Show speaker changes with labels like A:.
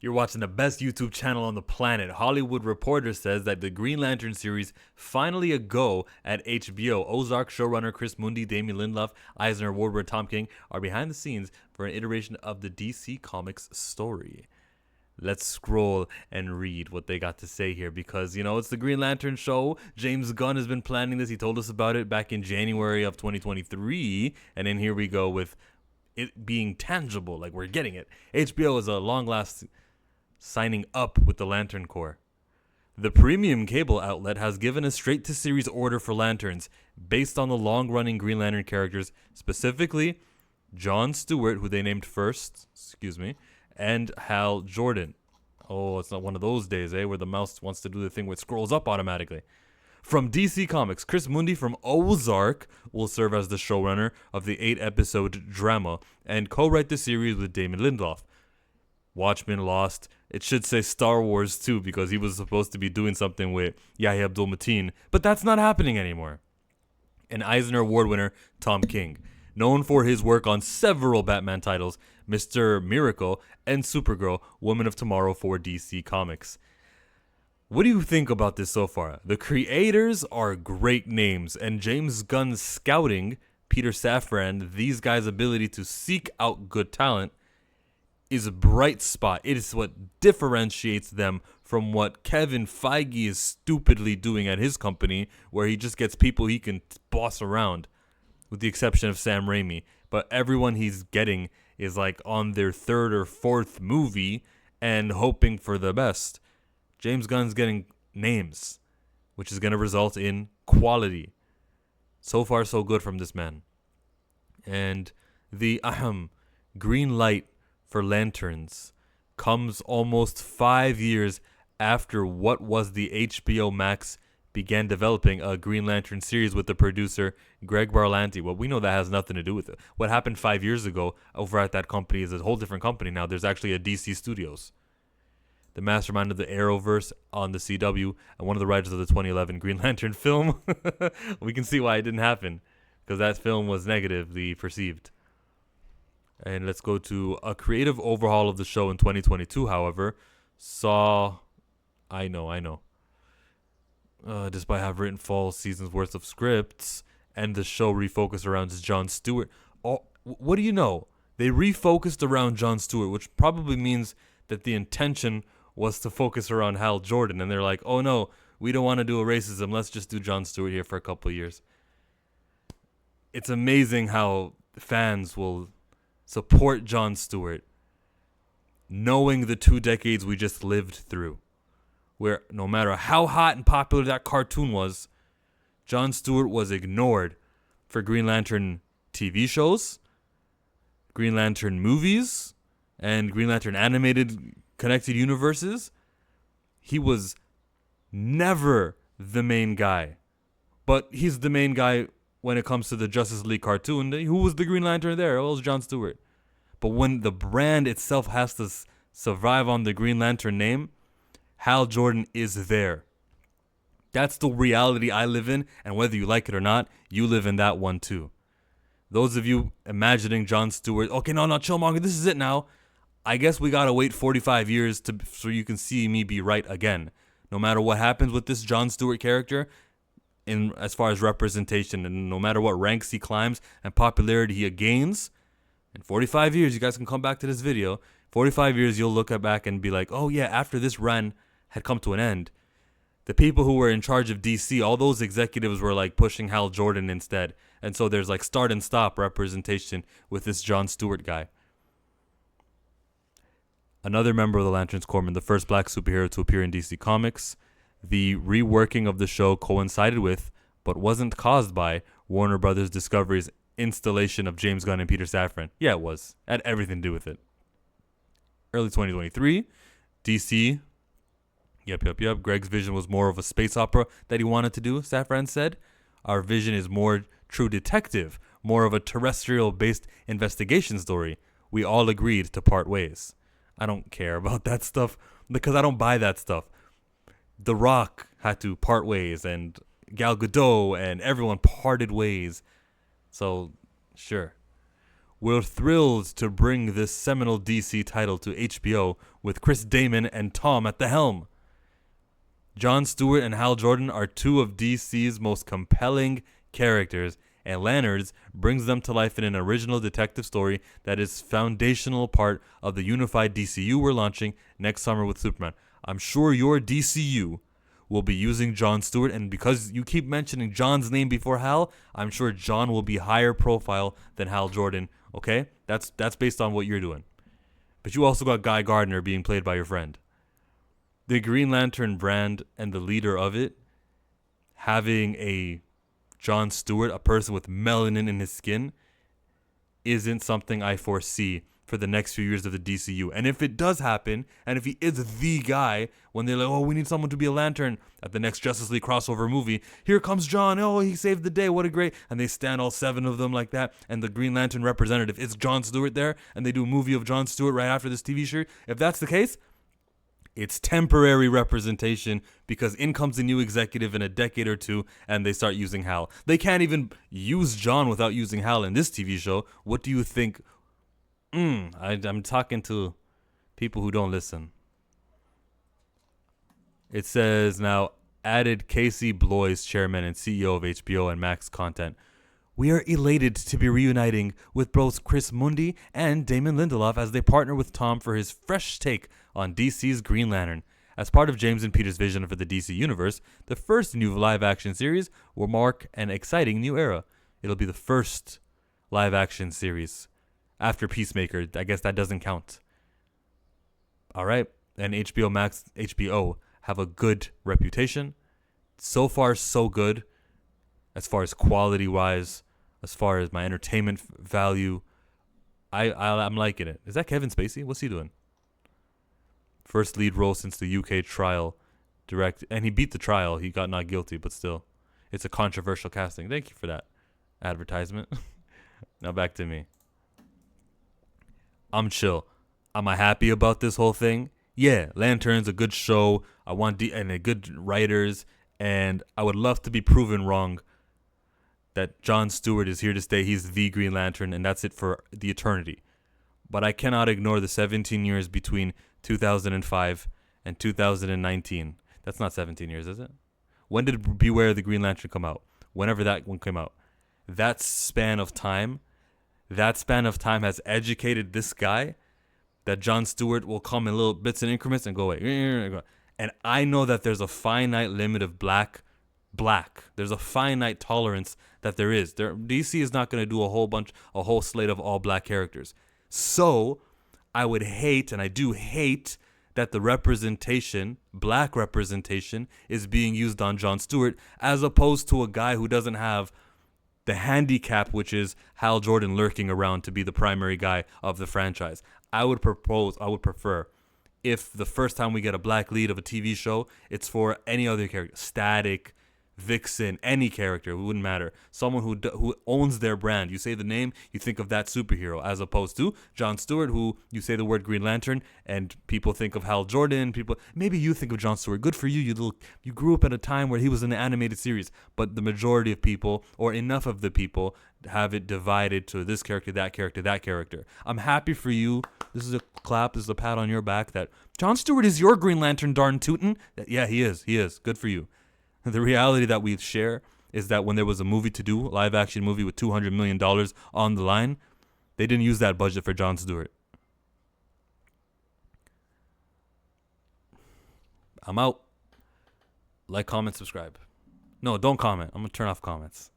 A: You're watching the best YouTube channel on the planet. Hollywood Reporter says that the Green Lantern series finally a go at HBO. Ozark showrunner Chris Mundi, Damien Lindelof, Eisner Award winner Tom King are behind the scenes for an iteration of the DC Comics story. Let's scroll and read what they got to say here because, it's the Green Lantern show. James Gunn has been planning this. He told us about it back in January of 2023. And then here we go with it being tangible, like we're getting it. HBO is a long-lasting signing up with the Lantern Corps. The premium cable outlet has given a straight-to-series order for Lanterns based on the long-running Green Lantern characters, specifically Jon Stewart, who they named first, and Hal Jordan. Oh, it's not one of those days, where the mouse wants to do the thing where it scrolls up automatically. From DC Comics, Chris Mundi from Ozark will serve as the showrunner of the 8-episode drama and co-write the series with Damon Lindelof. Watchmen, Lost. It should say Star Wars too because he was supposed to be doing something with Yahya Abdul-Mateen, but that's not happening anymore. And Eisner Award winner Tom King, known for his work on several Batman titles, Mr. Miracle and Supergirl, Woman of Tomorrow for DC Comics. What do you think about this so far? The creators are great names, and James Gunn's scouting, Peter Safran, these guys' ability to seek out good talent is a bright spot. It is what differentiates them from what Kevin Feige is stupidly doing at his company, where he just gets people he can boss around, with the exception of Sam Raimi. But everyone he's getting is like on their third or fourth movie and hoping for the best. James Gunn's getting names, which is going to result in quality. So far, so good from this man. And the green light for Lanterns comes almost 5 years after what was the HBO Max began developing a Green Lantern series with the producer Greg Berlanti. Well, we know that has nothing to do with it. What happened 5 years ago over at that company is a whole different company now. There's actually a DC Studios. The mastermind of the Arrowverse on the CW and one of the writers of the 2011 Green Lantern film. We can see why it didn't happen because that film was negatively perceived. And let's go to a creative overhaul of the show in 2022, however, despite have written fall seasons worth of scripts and the show refocused around Jon Stewart. Oh, what do you know? They refocused around Jon Stewart, which probably means that the intention was to focus around Hal Jordan. And they're like, oh no, we don't want to do a racism. Let's just do Jon Stewart here for a couple of years. It's amazing how fans will support Jon Stewart, knowing the 2 decades we just lived through, where no matter how hot and popular that cartoon was, Jon Stewart was ignored for Green Lantern TV shows, Green Lantern movies, and Green Lantern animated connected universes. He was never the main guy, but he's the main guy when it comes to the Justice League cartoon. Who was the Green Lantern there? Well, it was Jon Stewart. But when the brand itself has to survive on the Green Lantern name, Hal Jordan is there. That's the reality I live in, and whether you like it or not, you live in that one too. Those of you imagining Jon Stewart, okay, no, Chillmonger, this is it now. I guess we gotta wait 45 years so you can see me be right again. No matter what happens with this Jon Stewart character, in as far as representation, and no matter what ranks he climbs and popularity he gains, in 45 years, you guys can come back to this video. 45 years, you'll look back and be like, oh yeah, after this run had come to an end, the people who were in charge of DC, all those executives were like pushing Hal Jordan instead. And so there's like start and stop representation with this Jon Stewart guy. Another member of the Lanterns Corps, the first black superhero to appear in DC Comics. The reworking of the show coincided with, but wasn't caused by, Warner Brothers Discovery's installation of James Gunn and Peter Safran. Yeah, it was. It had everything to do with it. Early 2023, DC. Yep. Greg's vision was more of a space opera that he wanted to do, Safran said. Our vision is more true detective, more of a terrestrial-based investigation story. We all agreed to part ways. I don't care about that stuff because I don't buy that stuff. The Rock had to part ways, and Gal Gadot and everyone parted ways. So, sure. We're thrilled to bring this seminal DC title to HBO with Chris Damon and Tom at the helm. Jon Stewart and Hal Jordan are two of DC's most compelling characters, and Lanterns brings them to life in an original detective story that is foundational part of the unified DCU we're launching next summer with Superman. I'm sure your DCU will be using Jon Stewart, and because you keep mentioning Jon's name before Hal, I'm sure Jon will be higher profile than Hal Jordan, okay? That's based on what you're doing. But you also got Guy Gardner being played by your friend. The Green Lantern brand and the leader of it, having a Jon Stewart, a person with melanin in his skin, isn't something I foresee for the next few years of the DCU. And if it does happen, and if he is the guy, when they're like, oh, we need someone to be a Lantern at the next Justice League crossover movie, here comes Jon, oh, he saved the day, what a great, and they stand all 7 of them like that, and the Green Lantern representative is Jon Stewart there, and they do a movie of Jon Stewart right after this TV show. If that's the case, it's temporary representation because in comes a new executive in a decade or two and they start using Hal. They can't even use Jon without using Hal in this TV show. What do you think? I'm talking to people who don't listen. It says now, added Casey Bloys, chairman and CEO of HBO and Max Content. We are elated to be reuniting with both Chris Mundi and Damon Lindelof as they partner with Tom for his fresh take on DC's Green Lantern. As part of James and Peter's vision for the DC Universe, the first new live-action series will mark an exciting new era. It'll be the first live-action series after Peacemaker. I guess that doesn't count. All right, and HBO have a good reputation. So far, so good. As far as quality-wise, as far as my entertainment value, I'm liking it. Is that Kevin Spacey? What's he doing? First lead role since the UK trial. And he beat the trial. He got not guilty, but still. It's a controversial casting. Thank you for that advertisement. Now back to me. I'm chill. Am I happy about this whole thing? Yeah, Lantern's a good show. I want and good writers, and I would love to be proven wrong that Jon Stewart is here to stay. He's the Green Lantern, and that's it for the eternity. But I cannot ignore the 17 years between 2005 and 2019. That's not 17 years, is it? When did Beware the Green Lantern come out? Whenever that one came out. That span of time has educated this guy that Jon Stewart will come in little bits and increments and go away. And I know that there's a finite limit of black. There's a finite tolerance that there is. DC is not going to do a whole slate of all black characters. So I would hate, and I do hate, that the representation, black representation, is being used on Jon Stewart as opposed to a guy who doesn't have the handicap, which is Hal Jordan lurking around to be the primary guy of the franchise. I would prefer if the first time we get a black lead of a TV show, it's for any other character, Static, Vixen, any character, it wouldn't matter. Someone who owns their brand. You say the name, you think of that superhero, as opposed to Jon Stewart, who you say the word Green Lantern, and people think of Hal Jordan. Maybe you think of Jon Stewart. Good for you. You grew up at a time where he was in the animated series, but the majority of people, or enough of the people, have it divided to this character, that character, that character. I'm happy for you. This is a clap. This is a pat on your back that Jon Stewart is your Green Lantern, darn tootin'. Yeah, he is. Good for you. The reality that we share is that when there was a movie to do, a live-action movie with $200 million on the line, they didn't use that budget for Jon Stewart. I'm out. Like, comment, subscribe. No, don't comment. I'm going to turn off comments.